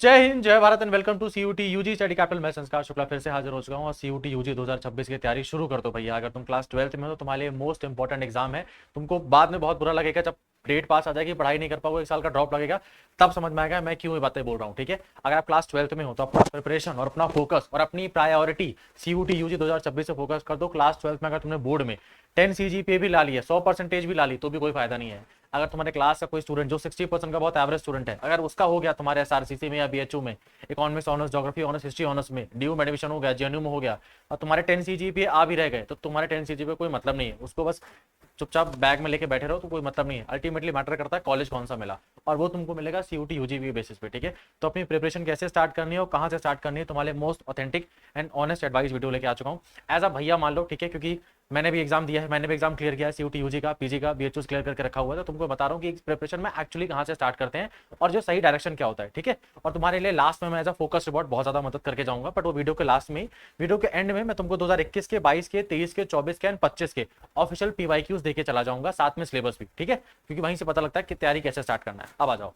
जय हिंद, जय Bharat and welcome to CUET UG study capital. मैं संस्कार शुक्ला फिर से हाजिर हो चुका हूँ और सीयूटी यूजी 2026 की तैयारी शुरू कर दो भैया। अगर तुम क्लास 12th में हो तो तुम्हारे लिए मोस्ट इंपॉर्टेंट एग्जाम है। तुमको बाद में बहुत बुरा लगेगा जब ग्रेड पास आ जाएगी, पढ़ाई नहीं कर पाओगे, एक साल का ड्रॉप लगेगा, तब समझ में आएगा मैं क्यों ये बातें बोल रहा हूँ। ठीक है, अगर आप क्लास 12th में हो तो अपना प्रिपरेशन और अपना फोकस और अपनी प्रायोरिटी सीयूटी यूजी 2026 से फोकस कर दो। क्लास 12th में अगर तुमने बोर्ड में 10 सीजीपीए भी ला लिया, 100% भी ला ली, तो भी कोई फायदा नहीं है। अगर तुम्हारे क्लास का कोई स्टूडेंट जो 60% का बहुत एवरेज स्टूडेंट है, अगर उसका हो गया तुम्हारे एसआरसीसी में या बीएचयू में, economics honours, geography honours, history honours में ड्यू में एडमिशन हो गया, जेएनयू में हो गया, और तुम्हारे 10 सीजीपीए आ भी रह गए, तो तुम्हारे 10 सीजीपीए कोई मतलब नहीं है। उसको बस चुपचाप बैग में लेके बैठे रहो तो कोई मतलब नहीं है। अल्टीमेटली मैटर करता है कॉलेज कौन सा मिला, और वो तुमको मिलेगा सीयूटी यूजी बेसिस पे। ठीक है, तो अपनी प्रिपरेशन कैसे स्टार्ट करनी है और कहाँ से स्टार्ट करनी है, तुम्हारे most authentic and honest advice video लेके आ चुका हूँ। एज अ भैया मान लो, ठीक है, क्योंकि मैंने भी एग्जाम दिया है, मैंने भी एग्जाम क्लियर किया है, सीयूटी यूजी का, पीजी का, बीएचयू क्लियर करके रखा हुआ है, तो तुमको बता रहा हूँ कि प्रिपरेशन में एक्चुअली कहाँ से स्टार्ट करते हैं और जो सही डायरेक्शन क्या होता है। ठीक है, और तुम्हारे लिए लास्ट में मैं एज अ फोकस रिपोर्ट बहुत ज्यादा मदद करके जाऊंगा, बट वो वीडियो के लास्ट में, वीडियो के एंड में मैं तुमको 2021 के, 22 के, 23 के, 24 के एंड 25 के ऑफिशियल पीवाईक्यूज देके चला जाऊंगा, साथ में सिलेबस भी। ठीक है, क्योंकि वहीं से पता लगता है कि तैयारी कैसे स्टार्ट करना है। अब आ जाओ,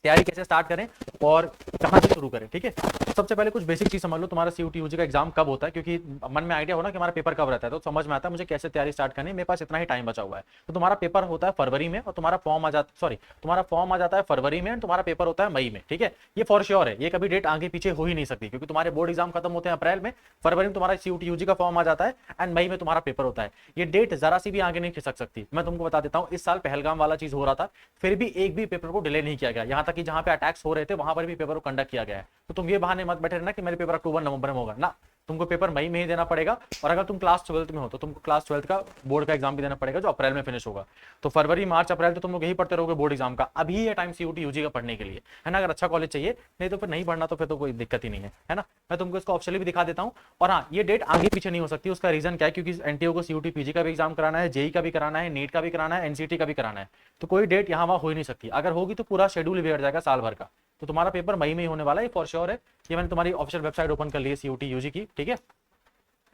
तैयारी कैसे स्टार्ट करें और कहां से शुरू करें। ठीक है, तो सबसे पहले कुछ बेसिक चीज समझ लो, तुम्हारा सीयूटी यूजी का एग्जाम कब होता है, क्योंकि मन में आइडिया हो ना कि हमारा पेपर कब रहता है, तो समझ में आता है मुझे कैसे तैयारी स्टार्ट करनी है। मेरे पास इतना ही टाइम बचा हुआ है। तो तुम्हारा पेपर होता है फरवरी में और तुम्हारा फॉर्म आ जाता, सॉरी, तुम्हारा फॉर्म आ जाता है फरवरी में एंड तुम्हारा पेपर होता है मई में। ठीक है, ये फॉर श्योर है, ये कभी डेट आगे पीछे हो ही नहीं सकती, क्योंकि तुम्हारे बोर्ड एग्जाम खत्म होते हैं अप्रैल में, फरवरी में तुम्हारा सीयूटी यूजी का फॉर्म आ जाता है एंड मई में तुम्हारा पेपर होता है। ये डेट जरा सी भी आगे नहीं खिसक सकती। मैं तुमको बता देता हूँ, इस साल पहलगाम वाला चीज हो रहा था, फिर भी एक भी पेपर को डिले नहीं किया गया। यहाँ तक कि जहाँ पे अटैक्स हो रहे थे वहां पर भी पेपर को कंडक्ट किया गया है। तो तुम ये बहाने मत बैठे रहना कि मेरे पेपर अक्टूबर नवंबर में होगा ना, तुमको पेपर मई में ही देना पड़ेगा। और अगर तुम क्लास 12th में हो तो तुमको क्लास 12th का बोर्ड का एग्जाम भी देना पड़ेगा, जो अप्रैल में फिनिश होगा। तो फरवरी, मार्च, अप्रैल तो तुम लोग यही पढ़ते रहोगे बोर्ड एग्जाम का। अभी ये टाइम सीयूटी यूजी का पढ़ने के लिए है ना। अगर अच्छा कॉलेज चाहिए, नहीं तो फिर नहीं पढ़ना, तो फिर तो कोई दिक्कत ही नहीं है ना। मैं तुमको इसको ऑप्शनली भी दिखा देता हूँ। और हाँ, ये डेट आगे पीछे नहीं हो सकती। उसका रीजन क्या है, क्योंकि एनटीओ को सीयूटी पीजी का भी एग्जाम कराना है, जेई का भी कराना है, नीट का भी कराना है, एनसीटी का भी कराना है। तो कोई डेट यहाँ वहां हो ही नहीं सकती। अगर होगी तो पूरा शेड्यूल बिगड़ जाएगा साल भर का। तो तुम्हारा पेपर मई में ही होने वाला है, फॉर श्योर है। ये मैंने तुम्हारी ऑफिशियल वेबसाइट ओपन कर ली है सीयूटी यूजी की। ठीक है,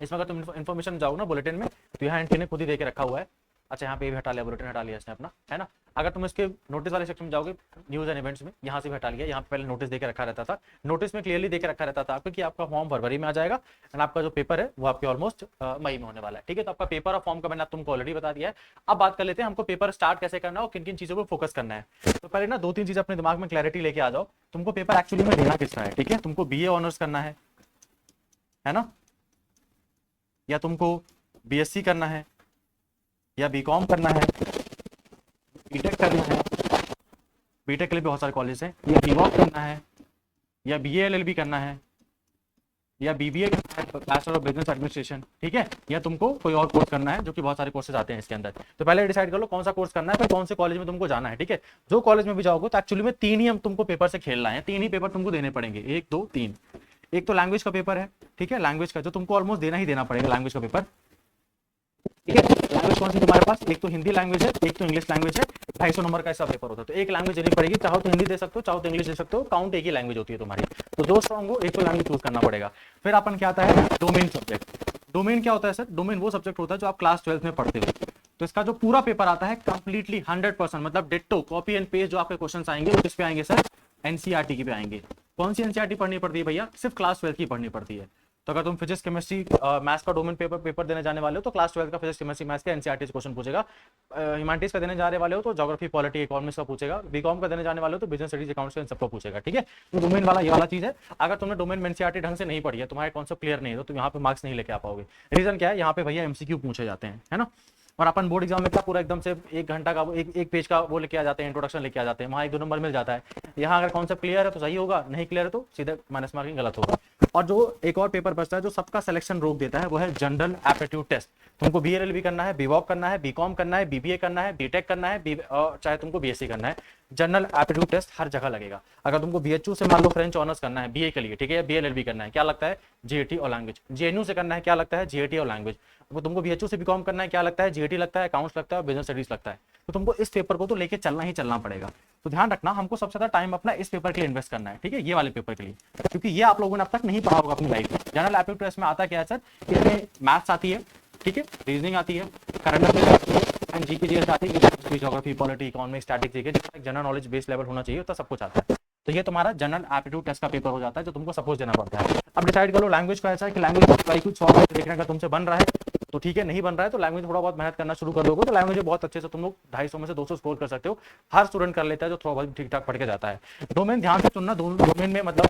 इसमें अगर तुम इन्फॉर्मेशन जाओ ना बुलेटिन में, तो यहाँ एंटी ने खुद ही देके रखा हुआ है। अच्छा, यहाँ पे भी हटा लिया, बुलेटिन हटा लिया इसने अपना, है ना। अगर तुम इसके नोटिस वाले सेक्शन में जाओगे, न्यूज एंड इवेंट्स में, यहाँ से भी हटा लिया। यहाँ पे पहले नोटिस देके रखा रहता था, नोटिस में क्लियरली देके रखा रहता था आपको कि आपका फॉर्म फरवरी में आ जाएगा एंड आपका जो पेपर है वो आपके ऑलमोस्ट मई में होने वाला है। ठीक है, तो आपका पेपर और फॉर्म का मैंने तुमको ऑलरेडी बता दिया है। अब बात कर लेते हैं हमको पेपर स्टार्ट कैसे करना है और किन किन चीजों पर फोकस करना है। तो पहले ना 2-3 चीज अपने दिमाग में क्लैरिटी लेके आ जाओ। तुमको पेपर एक्चुअली में देना किसका है। ठीक है, तुमको बीए ऑनर्स करना है ना, या तुमको बीएससी करना है, या बीकॉम करना है, बीटेक करना है, बीटेक के लिए बहुत सारे कॉलेज हैं, या बीवॉक करना है, या बीए एलएलबी करना है, या बीबीए करना है, बैचलर ऑफ बिजनेस एडमिनिस्ट्रेशन। ठीक है, या तुमको कोई और कोर्स करना है, जो कि बहुत सारे कोर्सेज आते हैं इसके अंदर। तो पहले डिसाइड कर लो कौन सा कोर्स करना है, फिर कौन से कॉलेज में तुमको जाना है। ठीक है, जो कॉलेज में भी जाओगे तो एक्चुअली में 3 ही हम तुमको पेपर से खेलना है, 3 ही पेपर तुमको देने पड़ेंगे, 1 2 3। एक तो लैंग्वेज का पेपर है। ठीक है, लैंग्वेज का जो तुमको ऑलमोस्ट देना ही देना पड़ेगा, लैंग्वेज का पेपर। ठीक है, लैंग्वेज कौन सी तुम्हारे पास, एक तो हिंदी लैंग्वेज है, एक तो इंग्लिश लैंग्वेज है। 250 नंबर का ऐसा पेपर होता है, तो एक लैंग्वेज देनी पड़ेगी। चाहो तो हिंदी दे सकते हो, चाहो तो इंग्लिश दे सकते हो, काउंट एक ही लैंग्वेज होती है तुम्हारी। तो दो स्ट्रॉन्ग हो, एक तो लैंग्वेज चूज करना पड़ेगा। फिर अपन क्या आता है, डोमेन सब्जेक्ट। डोमेन क्या होता है सर, डोमेन वो सब्जेक्ट होता है जो आप क्लास 12th में पढ़ते हो। तो इसका जो पूरा पेपर आता है कंप्लीटली 100%, मतलब डिट्टो कॉपी एंड पेस्ट जो आपके क्वेश्चन आएंगे वो किस पे आएंगे सर, एनसीईआरटी की पे आएंगे। कौन सी एनसीईआरटी पढ़नी पड़ती है भैया, सिर्फ क्लास 12th की पढ़नी पड़ती है। तो अगर तुम फिजिक्स केमिस्ट्री मैथ्स का डोमेन पेपर देने जाने वाले हो तो क्लास 12th का फिजिक्स केमिस्ट्री मैथ्स का एनसीईआरटी से क्वेश्चन पूछेगा। ह्यूमैनिटीज का देने जाने वाले हो तो ज्योग्राफी पॉलिटी इकोनॉमिक्स का पूछेगा। बीकॉम का देने जाने वाले हो तो बिजनेस स्टडीज अकाउंट्स का इन सबको पूछेगा। ठीक है, तो डोमेन वाला ये वाला चीज है। अगर तुमने डोमेन में एनसीईआरटी ढंग से नहीं पढ़ी है, तुम्हारे कॉन्सेप्ट क्लियर नहीं है, तो तुम यहाँ पे मार्क्स नहीं लेके आ पाओगे। रीजन क्या है, यहाँ पे भैया एमसीक्यू पूछे जाते हैं, है ना। और अपन बोर्ड एग्जाम में क्या पूरा एकदम से 1 घंटा का एक पेज का वो लेके आ जाते हैं, इंट्रोडक्शन लेके आ जाते हैं, वहाँ 1-2 नंबर मिल जाता है। यहाँ अगर कॉन्सेप्ट क्लियर है तो सही होगा, नहीं क्लियर है तो सीधे माइनस मार्किंग गलत होगा। और जो एक और पेपर बचता है जो सबका सिलेक्शन रोक देता है, वो है जनरल एप्टीट्यूड टेस्ट। तुमको बीएलएलबी करना है, बीवॉक करना है, बीकॉम करना है, बीबीए करना है, बीटेक करना है, चाहे तुमको बीएससी करना है, जनरल एप्टीट्यूड टेस्ट हर जगह लगेगा। अगर तुमको बीएचयू से मान लो फ्रेंच ऑनर्स करना है बीए के लिए, ठीक है, या बीएलएलबी करना है, क्या लगता है, जीएटी और लैंग्वेज। जेएनयू से करना है, क्या लगता है, जीएटी और लैंग्वेज। वो तुमको बीएचयू से बीकॉम करना है, क्या लगता है, जीएटी लगता है, अकाउंट्स लगता है, बिजनेस स्टडीज लगता है। तो तुमको इस पेपर को तो लेके चलना ही चलना पड़ेगा। तो ध्यान रखना, हमको सबसे ज्यादा टाइम अपना इस पेपर के लिए इन्वेस्ट करना है। ठीक है, ये वाले पेपर के लिए, क्योंकि ये आप लोगों ने अब तक नहीं पढ़ा होगा अपनी लाइफ में। जनरल एप्टीट्यूड टेस्ट में आता क्या है सर, इसमें मैथ्स आती है, ठीक है, रीजनिंग आती है, करंट अफेयर्स आती है एंड जीके जीएस आती है, ज्योग्राफी पॉलिटी इकोनॉमिक्स स्टैटिक्स, ठीक है, जितना जनरल नॉलेज बेस लेवल होना चाहिए उतना सब कुछ आता है। तो ये तुम्हारा जनरल एप्टीट्यूड टेस्ट का पेपर हो जाता है जो तुमको सपोज देना पड़ता है। अब डिसाइड करो लैंग्वेज का ऐसा है कि लैंग्वेज कुछ सॉल्व करके देखने का तुमसे बन रहा है तो ठीक है, नहीं बन रहा है तो लैंग्वेज थोड़ा बहुत मेहनत करना शुरू कर दोगे तो लैंग्वेज बहुत अच्छे से तुम लोग 250 में से 200 स्कोर कर सकते हो। हर स्टूडेंट कर लेता है जो थोड़ा बहुत ठीक ठाक पढ़ के जाता है। डोमेन ध्यान से चुनना, डोमेन में मतलब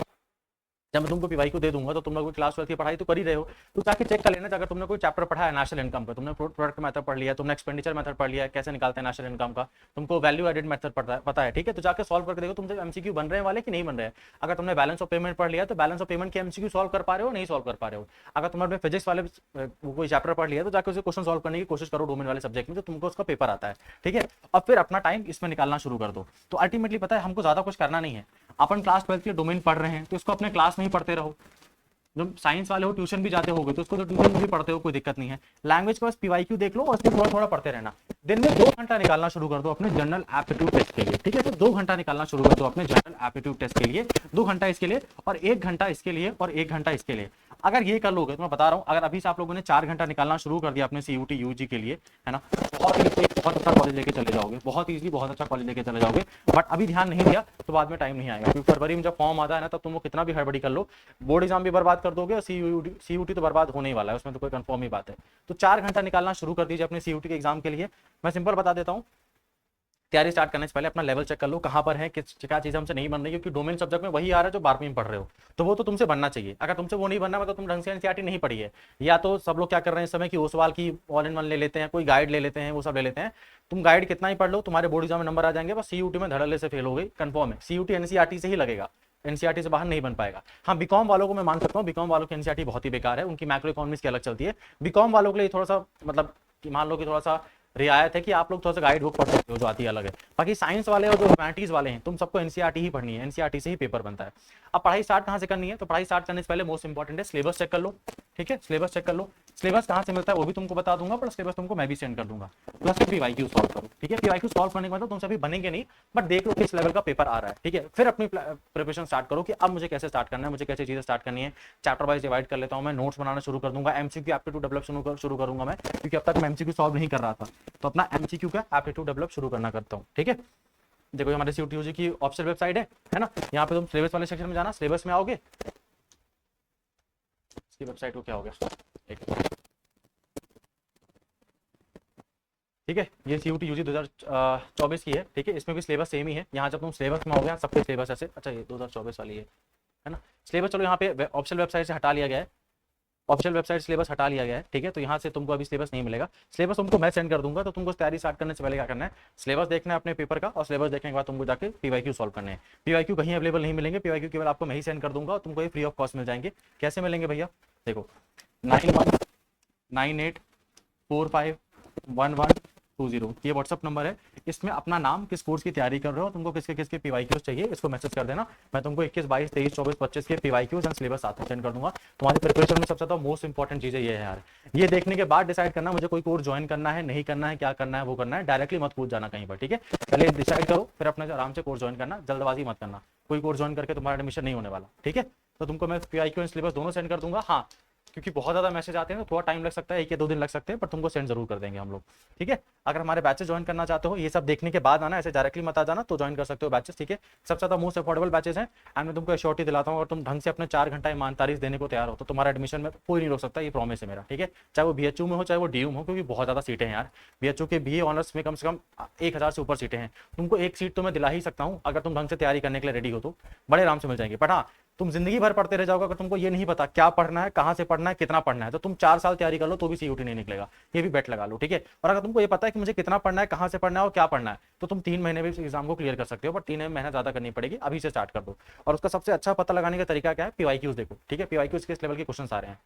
जब मैं तुमको पीवाई को दे दूंगा तो तुम लोग क्लास 12 की पढ़ाई तो कर ही रहे हो, तो जाके चेक कर लेना अगर तुमने कोई चैप्टर पढ़ा है नेशनल इनकम का, तुमने प्रोडक्ट मेथड पढ़ लिया, तुमने एक्सपेंडिचर मेथड पढ़ लिया, कैसे निकालते हैं नेशनल इनकम का, तुमको वैल्यू एडेड मेथड पता है, ठीक है, तो जाकर सॉल्व करके देखो तुमसे एमसीक्यू बन रहे हैं वाले कि नहीं बन रहे हैं। अगर तुमने बैलेंस ऑफ पेमेंट पढ़ लिया तो बैलेंस ऑफ पेमेंट के एमसीक्यू सॉल्व कर पा रहे हो नहीं सॉल्व कर पा रहे हो। अगर तुमने फिजिक्स वाले कोई चैप्टर पढ़ लिया तो जाकर उसे क्वेश्चन सॉल्व करने की कोशिश करो डोमेन वाले सब्जेक्ट में, तो तुमको उसका पेपर आता है, ठीक है। और फिर अपना टाइम इसमें निकालना शुरू कर दो। तो अल्टीमेटली पता है हमको ज्यादा कुछ करना नहीं है, अपन क्लास 12 के डोमेन पढ़ रहे हैं तो इसको अपने क्लास में ही पढ़ते रहो। जब साइंस वाले हो ट्यूशन भी जाते होगे तो उसको तो ट्यूशन में भी पढ़ते हो, कोई दिक्कत नहीं है। लैंग्वेज का बस पीवाईक्यू देख लो और उसमें थोड़ा थोड़ा पढ़ते रहना। दिन में 2 घंटा निकालना शुरू कर दो अपने जनरल एप्टीट्यूड टेस्ट के लिए, ठीक है। तो 2 घंटा निकालना शुरू कर दो अपने जनरल एप्टीट्यूड टेस्ट के लिए, 2 घंटा इसके लिए और 1 घंटा इसके लिए और 1 घंटा इसके लिए। अगर ये कर लोगे तो मैं बता रहा हूँ, अगर अभी से आप लोगों ने 4 घंटा निकालना शुरू कर दिया अपने सीयूटी यूजी के लिए, है ना, बहुत अच्छा कॉलेज लेके चले जाओगे, बहुत ईजी बहुत अच्छा कॉलेज लेके चले जाओगे। बट अभी ध्यान नहीं दिया तो बाद में टाइम नहीं आएगा, क्योंकि फरवरी में जब फॉर्म आता है ना तब तुम कितना भी हड़बड़ी कर लो, बोर्ड एग्जाम भी बर्बाद कर दोगे और सीयूटी तो बर्बाद होने ही वाला है, उसमें तो कोई कंफर्म ही बात है। तो 4 घंटा निकालना शुरू कर दीजिए अपने सीयूटी के एग्जाम के लिए। मैं सिंपल बता देता हूँ, तैयारी स्टार्ट करने से पहले अपना लेवल चेक कर लो कहाँ पर है, क्या चीज़ हमसे नहीं बन रही, क्योंकि डोमेन सब्जेक्ट में वही आ रहा है जो 12वीं में पढ़ रहे हो, तो वो तो तुमसे बनना चाहिए। अगर तुमसे वो नहीं बनना मतलब तुम ढंग से एनसीईआरटी नहीं पढ़ी है, या तो सब लोग क्या कर रहे हैं इस समय कि ओसवाल की ऑल इन वन ले लेते हैं, कोई गाइड ले लेते हैं, वो सब ले लेते हैं। तुम गाइड कितना ही पढ़ लो तुम्हारे बोर्ड एग्जाम में नंबर आ जाएंगे, बस सीयूटी में धड़ल्ले से फेल हो गई, कंफर्म है। सीयूटी एनसीईआरटी से ही लगेगा, एनसीईआरटी से बाहर नहीं बन पाएगा। हाँ, बीकॉम वालों को मैं मान सकता हूँ, बीकॉम वालों की एनसीईआरटी बहुत ही बेकार है, उनकी मैक्रो इकोनॉमिक्स की अलग चलती है। बीकॉम वालों के लिए थोड़ा सा मतलब कि मान लो कि थोड़ा सा रियायत है कि आप लोग थोड़ा सा गाइड बुक पढ़ सकते हो जो आती है अलग है। बाकी साइंस वाले और जो ह्यूमैनिटीज वाले हैं तुम सबको एनसीईआरटी ही पढ़नी है, एनसीईआरटी से ही पेपर बनता है। अब पढ़ाई स्टार्ट कहाँ से करनी है, तो पढ़ाई स्टार्ट करने से पहले मोस्ट इंपॉर्टेंट है सिलेबस चेक कर लो, ठीक है। सिलेबस चेक कर लो, सिलेबस कहाँ से मिलता है वो भी तुमको बता दूंगा, पर सिलेबस तुमको मैं भी सेंड कर दूंगा। प्लस फिर पीवाईक्यू सॉल्व करो, ठीक है। पीवाईक्यू सॉल्व करने के बाद तुमसे अभी बनेंगे नहीं, बट देख लो किस लेवल का पेपर आ रहा है, ठीक है। फिर अपनी प्रिपरेशन स्टार्ट करो कि अब मुझे कैसे स्टार्ट करना है, मुझे कैसे चीजें स्टार्ट करनी है। चैप्टर वाइज डिवाइड कर लेता हूँ मैं, नोट्स बनाना शुरू कर दूंगा, एमसीक्यू एप्टीट्यूड डेवलप शुरू करूंगा मैं, क्योंकि अब तक मैं एमसीक्यू सॉल्व नहीं कर रहा था, तो अपना एमसीक्यू का एप्टीट्यूड डेवलप शुरू करना करता हूँ, ठीक है। देखो हमारे सीयूटी यूजी की ऑफिशियल वेबसाइट है ना, यहाँ पे तुम सिलेबस वाले सेक्शन में जाना, सिलेबस में आओगे, इसकी वेबसाइट को क्या हो गया, ठीक है। ये सीयूटी यूजी 2024 की है, ठीक है। इसमें भी सिलेबस सेम ही है, यहाँ जब तुम सिलेबस में हो गया सबके सिलेबस ऐसे, अच्छा ये 2024 वाली है ना सिलेबस। चलो यहाँ पे ऑफिशियल वेबसाइट से हटा लिया गया है, ऑफिशियल वेबसाइट सिलेबस हटा लिया गया है, ठीक है। तो यहाँ से तुमको अभी सिलेबस नहीं मिलेगा, सिलेबस तुमको मैं सेंड कर दूंगा। तो तुमको तैयारी स्टार्ट करने से पहले क्या करना है, सिलेबस देखना है अपने पेपर का, और सिलेबस देखने के बाद तुमको जाके पीवाईक्यू सॉल्व करने हैं। पीवाईक्यू कहीं अवेलेबल नहीं मिलेंगे, पीवाईक्यू केवल आपको मैं ही सेंड कर दूंगा और तुमको ये फ्री ऑफ कॉस्ट मिल जाएंगे। कैसे मिलेंगे भैया, देखो 9198451120 ये व्हाट्सअप नंबर है, इसमें अपना नाम, किस कोर्स की तैयारी कर रहे हो, तुमको किसके किसके पीवाईक्यूज चाहिए, इसको मैसेज कर देना। मैं तुमको 21, 22, 23, 24, 25 के पीवाईक्यूज एंड सिलेबस साथ में सेंड कर दूंगा। तुम्हारी प्रिपरेशन में सबसे ज्यादा मोस्ट इंपॉर्टेंट चीजें ये है यार, ये देखने के बाद डिसाइड करना मुझे कोई कोर्स ज्वाइन करना है नहीं करना है, क्या करना है वो करना है, डायरेक्टली मत पूछ जाना कहीं पर, ठीक है। पहले डिसाइड करो फिर अपने आराम से कोर्स ज्वाइन करना, जल्दबाजी मत करना, कोई कोर्स ज्वाइन करके तुम्हारा एडमिशन नहीं होने वाला, ठीक है। तो तुमको मैं पीवाईक्यू एंड सिलेबस दोनों सेंड कर दूंगा। हाँ, क्योंकि बहुत ज़्यादा मैसेज आते हैं तो थोड़ा टाइम लग सकता है, 1 या 2 दिन लग सकते हैं, पर तुमको सेंड जरूर कर देंगे हम लोग, ठीक है। अगर हमारे बैचेस ज्वाइन करना चाहते हो, ये सब देखने के बाद आना, ऐसे डायरेक्टली मत आ जाना, तो ज्वाइन कर सकते हो बैचेस, ठीक है। सबसे ज़्यादा मोस्ट अफोर्डेबल बैचेस हैं, एंड मैं तुमको एश्योरिटी दिलाता हूँ, और तुम ढंग से अपने 4 घंटा ईमानदारी देने को तैयार हो तो तुम्हारा एडमिशन में कोई नहीं रोक सकता, ये प्रॉमिस है मेरा, ठीक है। चाहे वो बीएचयू में हो चाहे वो डीयू में हो, क्योंकि बहुत ज़्यादा सीटें हैं यार, बीएचयू के बीए ऑनर्स में कम से कम 1000 से ऊपर सीटें हैं। तुमको एक सीट तो मैं दिला ही सकता हूँ, अगर तुम ढंग से तैयारी करने के लिए रेडी हो तो बड़े आराम से मिल जाएंगे। बट हाँ, तुम जिंदगी भर पढ़ते रह जाओगे, अगर तुमको ये नहीं पता क्या पढ़ना है, कहाँ से पढ़ना है, कितना पढ़ना है, तो तुम 4 साल तैयारी कर लो तो भी सीयूटी नहीं निकलेगा, ये भी बेट लगा लो, ठीक है। और अगर तुमको ये पता है कि मुझे कितना पढ़ना है, कहाँ से पढ़ना है और क्या पढ़ना है, तो तुम 3 महीने में इस एग्जाम को क्लियर कर सकते हो, बट 3 महीने मेहनत ज्यादा करनी पड़ेगी, अभी से स्टार्ट कर दो। और उसका सबसे अच्छा पता लगाने का तरीका क्या है, पीवाईक्यूज देखो, ठीक है। पीवाईक्यूज किस लेवल के क्वेश्चन आ रहे हैं।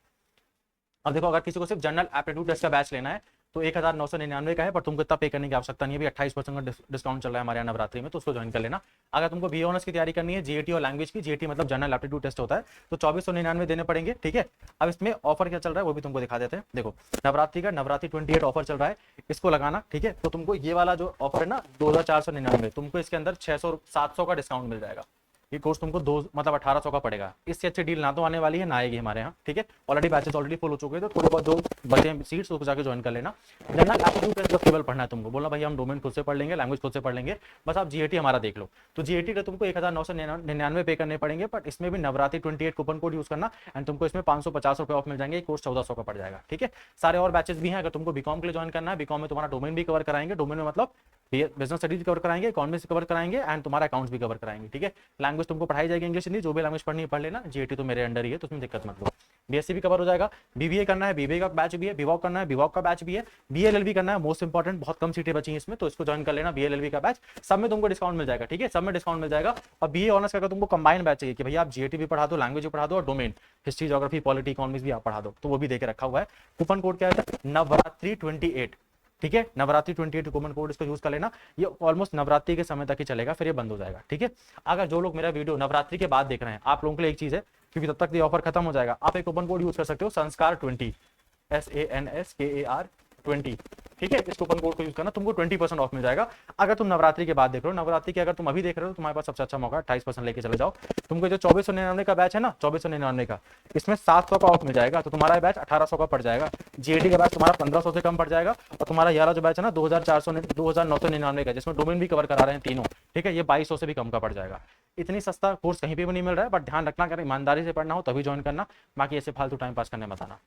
अब देखो, अगर किसी को सिर्फ जनरल एप्टीट्यूड टेस्ट का बैच लेना है तो 1999 का है, पर तुमको इतना पे करने की आवश्यकता नहीं है, अभी 28% का डिस्काउंट चल रहा है हमारे यहाँ नवरात्रि में, तो उसको ज्वाइन कर लेना। अगर तुमको बी ऑनर्स की तैयारी करनी है, जीएटी और लैंग्वेज की, जीएटी मतलब जनरल एप्टीट्यूड टेस्ट होता है, तो 2499 देने पड़ेंगे, ठीक है। अब इसमें ऑफर क्या चल रहा है वो भी तुमको दिखा देते हैं। देखो नवरात्रि का नवरात्रि 28 ऑफर चल रहा है, इसको लगाना, ठीक है। तो तुमको ये वाला जो ऑफर है ना 2499, तुमको इसके अंदर 600 700 का डिस्काउंट मिल जाएगा, ये कोर्स तुमको 1800 का पड़ेगा। इससे अच्छी डील ना तो आने वाली है ना आएगी हमारे यहाँ, ठीक है। ऑलरेडी बैचेस ऑलरेडी फुल हो चुके हैं, तो थोड़े बहुत जो बचे सीट्स उसको जाकर ज्वाइन कर लेना। जनरल एप्टीट्यूड बस केवल पढ़ना है तुमको, बोलना भाई हम डोमेन खुद से पढ़ लेंगे, लैंग्वेज खुद से पढ़ लेंगे, बस आप जीएटी हमारा देख लो। तो जीएटी का तुमको 1999 पे करने पड़ेंगे, बट इसमें भी नवरात्रि 28 कूपन कोड यूज करना एंड तुमको इसमें 550 रुपए ऑफ मिल जाएंगे। कोर्स 1400 का पड़ जाएगा, ठीक है। सारे और बैचेस भी हैं, अगर तुमको बीकॉम के लिए ज्वाइन करना है, बीकॉम में तुम्हारा डोमेन भी कवर कराएंगे, डोमेन में मतलब बिजनेस स्टडीज कवर कराएंगे, इकोनॉमिक्स कवर कराएंगे एंड तुम्हारा अकाउंट्स भी कवर कराएंगे, ठीक है। लैंग्वेज तुमको पढ़ाई जाएगी इंग्लिश हिंदी, जो भी लैंग्वेज पढ़नी है पढ़ लेना, जीएटी तो मेरे अंडर ही है तो उसमें दिक्कत मत लो। बीएससी भी कवर हो जाएगा, बीबीए करना है बीबीए का बैच भी है, बीवॉक करना है बीवॉक का बैच भी है, बीएलएलबी करना है मोस्ट इंपॉर्टेंट, बहुत कम सीटें बची हैं इसमें, तो इसको ज्वाइन कर लेना बीएलएलबी का बैच। सब में तुमको डिस्काउंट मिल जाएगा, ठीक है, सब में डिस्काउंट मिल जाएगा। और बीए ऑनर्स का अगर तुमको कंबाइन बैच चाहिए कि भैया आप जीएटी भी पढ़ा दो, लैंग्वेज भी पढ़ा दो और domain history geography polity economics भी आप पढ़ा दो, तो वो भी देके रखा हुआ है। कूपन कोड क्या है, नवरात्रि 28, ठीक है, नवरात्रि 28 कूपन कोड, इसको यूज कर लेना। ये ऑलमोस्ट नवरात्रि के समय तक ही चलेगा, फिर ये बंद हो जाएगा, ठीक है। अगर जो लोग मेरा वीडियो नवरात्रि के बाद देख रहे हैं, आप लोगों के लिए एक चीज है, क्योंकि तब तक ये ऑफर खत्म हो जाएगा, आप एक कूपन कोड यूज कर सकते हो, संस्कार 20, SANSKAR 20, ठीक है। इस कूपन कोड को यूज करना, तुमको 20% ऑफ मिल जाएगा। अगर तुम नवरात्रि के बाद देख रहे हो, नवरात्रि के अगर तुम अभी देख रहे हो, तुम्हारे पास सबसे अच्छा मौका 28% लेके चले जाओ। तुमको जो 2499 का बैच है ना, 2499 का, इसमें 700 का ऑफ मिल जाएगा, तो तुम्हारा बैच 1800 का पड़ जाएगा। जीएटी का बैच तुम्हारा 1500 से कम पड़ जाएगा, और तुम्हारा यारा जो बैच है ना 2999 का, जिसमें डोमेन भी कवर करा रहे हैं तीनों, ठीक है, ये 2200 से भी कम का पड़ जाएगा। इतनी सस्ता कोर्स कहीं पे भी नहीं मिल रहा है, बट ध्यान रखना, अगर ईमानदारी से पढ़ना हो तभी ज्वाइन करना, बाकी ऐसे फालतू टाइम पास करने मत आना।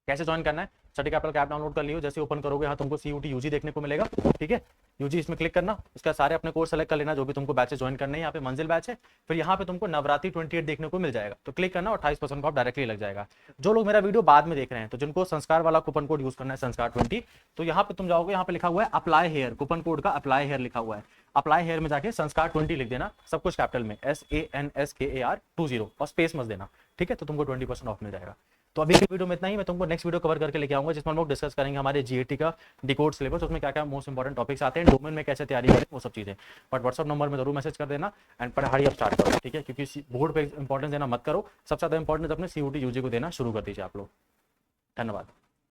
कैसे ज्वाइन करना है, स्टडी कैपिटल का ऐप डाउनलोड कर लियो, जैसे ओपन करोगे यहाँ तुमको सीयूटी यूजी देखने को मिलेगा, ठीक है। यूजी इसमें क्लिक करना, उसका सारे अपने कोर्स सेलेक्ट कर लेना, जो भी तुमको बैचेस ज्वाइन करने हैं। यहाँ पे मंजिल बैच है, फिर यहाँ पे तुमको नवरात्रि 28 देखने को मिल जाएगा, तो क्लिक करना और 28% का ऑफ डायरेक्टली लग जाएगा। जो लोग मेरा वीडियो बाद में देख रहे हैं, तो जिनको संस्कार वाला कूपन कोड यूज करना है, संस्कार 20, तो यहाँ पे तुम जाओगे, यहाँ पे लिखा हुआ है अप्लाई हेयर, कूपन कोड का अप्लाई हेयर लिखा हुआ है, अप्लाई हेयर में जाके संस्कार 20 लिख देना, सब कुछ कैपिटल में, SANSKAR 20 और स्पेस मत देना, ठीक है, तो तुमको 20% ऑफ मिल जाएगा। तो अभी की वीडियो में इतना ही, मैं तुमको नेक्स्ट वीडियो कवर करके लेके आऊंगा, जिसमें हम लोग डिस्कस करेंगे हमारे जीएटी का डिकोड सिलेबस, उसमें क्या क्या मोस्ट इंपॉर्टेंट टॉपिक्स आते हैं, डोमेन में कैसे तैयारी करें, वो सब चीजें। बट व्हाट्सअप नंबर में जरूर मैसेज कर देना एंड पढ़ाई अब स्टार्ट करो, ठीक है, क्योंकि बोर्ड पे इंपॉर्टेंस देना मत करो, सबसे ज्यादा इंपॉर्टेंस अपने सीयूटी यूजी को देना शुरू कर दीजिए आप लोग। धन्यवाद।